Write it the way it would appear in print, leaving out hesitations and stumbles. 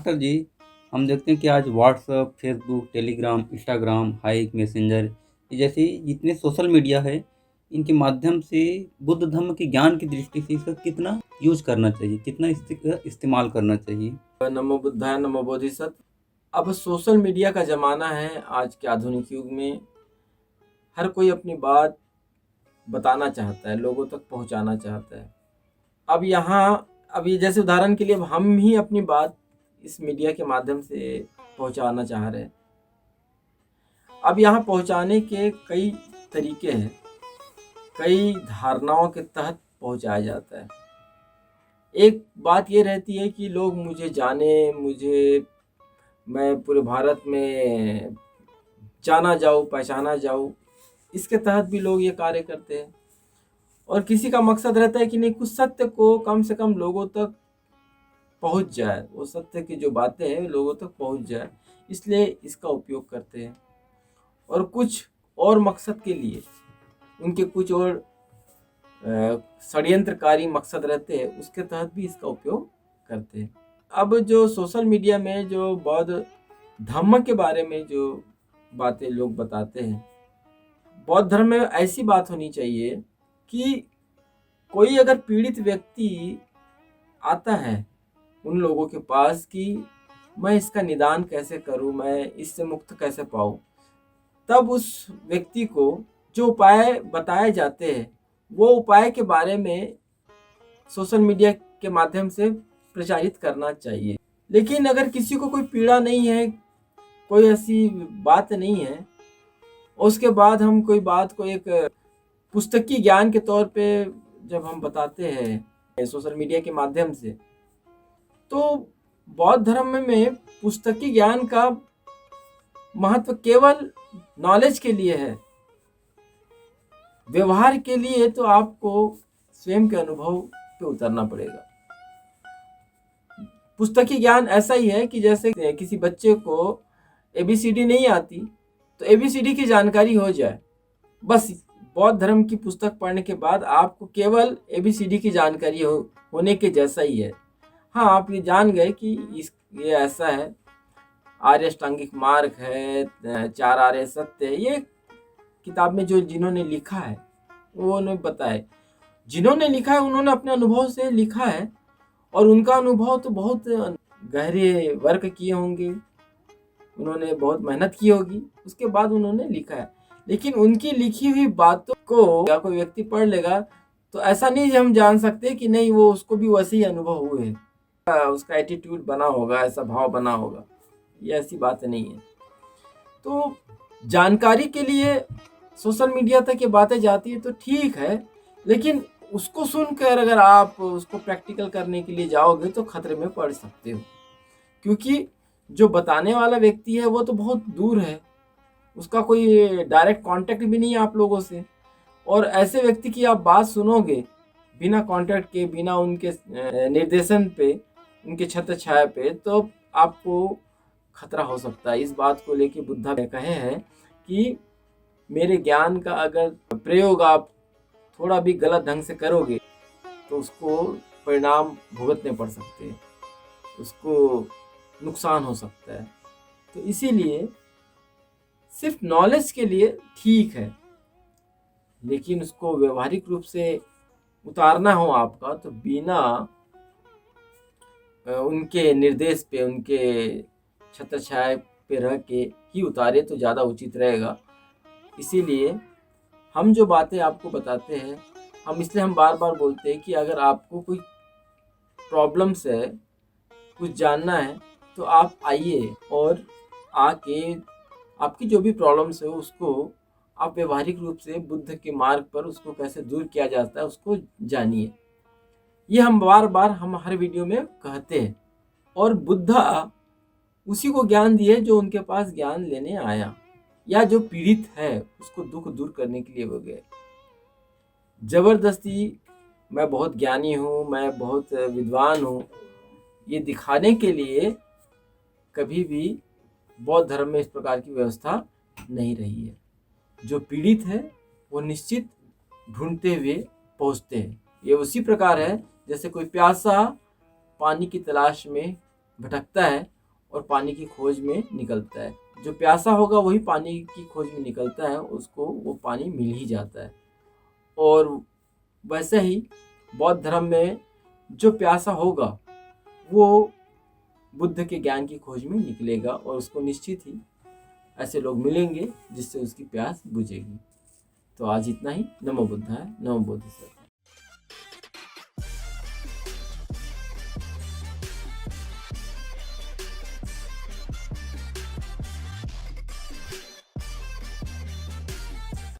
Master जी, हम देखते हैं कि आज WhatsApp, Facebook, Telegram, Instagram, hike, messenger ये जैसे जितने सोशल मीडिया है, इनके माध्यम से बुद्ध धर्म के ज्ञान की दृष्टि से इसका कितना यूज़ करना चाहिए, कितना इसका इस्तेमाल करना चाहिए? नमो बुद्धाय नमो बोधिसत्व। अब सोशल मीडिया का ज़माना है। आज के आधुनिक युग में हर कोई अपनी बात बताना चाहता है, लोगों तक पहुंचाना चाहता है। अब ये जैसे उदाहरण के लिए अब हम ही अपनी बात इस मीडिया के माध्यम से पहुंचाना चाह रहे हैं। अब यहाँ पहुंचाने के कई तरीके हैं, कई धारणाओं के तहत पहुंचाया जाता है। एक बात ये रहती है कि लोग मुझे जाने, मैं पूरे भारत में जाना जाऊँ, पहचाना जाऊँ, इसके तहत भी लोग ये कार्य करते हैं। और किसी का मकसद रहता है कि नहीं, कुछ सत्य को कम से कम लोगों तक पहुंच जाए, वो सत्य की जो बातें हैं लोगों तक पहुंच जाए, इसलिए इसका उपयोग करते हैं। और कुछ और मकसद के लिए उनके कुछ और षड्यंत्रकारी मकसद रहते हैं, उसके तहत भी इसका उपयोग करते हैं। अब जो सोशल मीडिया में जो बौद्ध धम्म के बारे में जो बातें लोग बताते हैं, बौद्ध धर्म में ऐसी बात होनी चाहिए कि कोई अगर पीड़ित व्यक्ति आता है उन लोगों के पास कि मैं इसका निदान कैसे करूं, मैं इससे मुक्त कैसे पाऊं, तब उस व्यक्ति को जो उपाय बताए जाते हैं वो उपाय के बारे में सोशल मीडिया के माध्यम से प्रचारित करना चाहिए। लेकिन अगर किसी को कोई पीड़ा नहीं है, कोई ऐसी बात नहीं है, और उसके बाद हम कोई बात को एक पुस्तकीय ज्ञान के तौर पे जब हम बताते हैं सोशल मीडिया के माध्यम से, तो बौद्ध धर्म में पुस्तकीय ज्ञान का महत्व केवल नॉलेज के लिए है। व्यवहार के लिए तो आपको स्वयं के अनुभव पे उतरना पड़ेगा। पुस्तकीय ज्ञान ऐसा ही है कि जैसे किसी बच्चे को एबीसीडी नहीं आती तो एबीसीडी की जानकारी हो जाए, बस बौद्ध धर्म की पुस्तक पढ़ने के बाद आपको केवल एबीसीडी की जानकारी होने के जैसा ही है। हाँ, आप ये जान गए कि ये ऐसा है, आर्य अष्टांगिक मार्ग है, चार आर्य सत्य है। ये किताब में जो जिन्होंने लिखा है वो उन्हें बताए, जिन्होंने लिखा है उन्होंने अपने अनुभव से लिखा है, और उनका अनुभव तो बहुत गहरे वर्क किए होंगे, उन्होंने बहुत मेहनत की होगी, उसके बाद उन्होंने लिखा है। लेकिन उनकी लिखी हुई बातों को या कोई व्यक्ति पढ़ लेगा तो ऐसा नहीं हम जान सकते कि नहीं वो उसको भी वैसे ही अनुभव हुए हैं, उसका एटीट्यूड बना होगा, ऐसा भाव बना होगा, ये ऐसी बात नहीं है। तो जानकारी के लिए सोशल मीडिया तक ये बातें जाती है तो ठीक है, लेकिन उसको सुनकर अगर आप उसको प्रैक्टिकल करने के लिए जाओगे तो खतरे में पड़ सकते हो, क्योंकि जो बताने वाला व्यक्ति है वो तो बहुत दूर है, उसका कोई डायरेक्ट कांटेक्ट भी नहीं है आप लोगों से। और ऐसे व्यक्ति की आप बात सुनोगे बिना कांटेक्ट के, बिना उनके निर्देशन पे, उनके छत्र छाया पे, तो आपको खतरा हो सकता है। इस बात को लेके बुद्धा ने कहे हैं कि मेरे ज्ञान का अगर प्रयोग आप थोड़ा भी गलत ढंग से करोगे तो उसको परिणाम भुगतने पड़ सकते हैं, उसको नुकसान हो सकता है। तो इसीलिए सिर्फ नॉलेज के लिए ठीक है, लेकिन उसको व्यवहारिक रूप से उतारना हो आपका तो बिना उनके निर्देश पे, उनके छत्र छाया पे रह के ही उतारे तो ज़्यादा उचित रहेगा। इसीलिए हम जो बातें आपको बताते हैं, हम बार बार बोलते हैं कि अगर आपको कोई प्रॉब्लम्स है, कुछ जानना है, तो आप आइए और आके आपकी जो भी प्रॉब्लम्स है उसको आप व्यवहारिक रूप से बुद्ध के मार्ग पर उसको कैसे दूर किया जाता है उसको जानिए। ये हम बार बार हर वीडियो में कहते हैं। और बुद्धा उसी को ज्ञान दिए जो उनके पास ज्ञान लेने आया, या जो पीड़ित है उसको दुख दूर करने के लिए वो गए। जबरदस्ती मैं बहुत ज्ञानी हूँ, मैं बहुत विद्वान हूँ, ये दिखाने के लिए कभी भी बौद्ध धर्म में इस प्रकार की व्यवस्था नहीं रही है। जो पीड़ित है वो निश्चित ढूंढते हुए पहुँचते हैं। ये उसी प्रकार है जैसे कोई प्यासा पानी की तलाश में भटकता है और पानी की खोज में निकलता है। जो प्यासा होगा वही पानी की खोज में निकलता है, उसको वो पानी मिल ही जाता है। और वैसे ही बौद्ध धर्म में जो प्यासा होगा वो बुद्ध के ज्ञान की खोज में निकलेगा, और उसको निश्चित ही ऐसे लोग मिलेंगे जिससे उसकी प्यास बुझेगी। तो आज इतना ही। नमो बुद्धाय, नमो बोधिसत्व।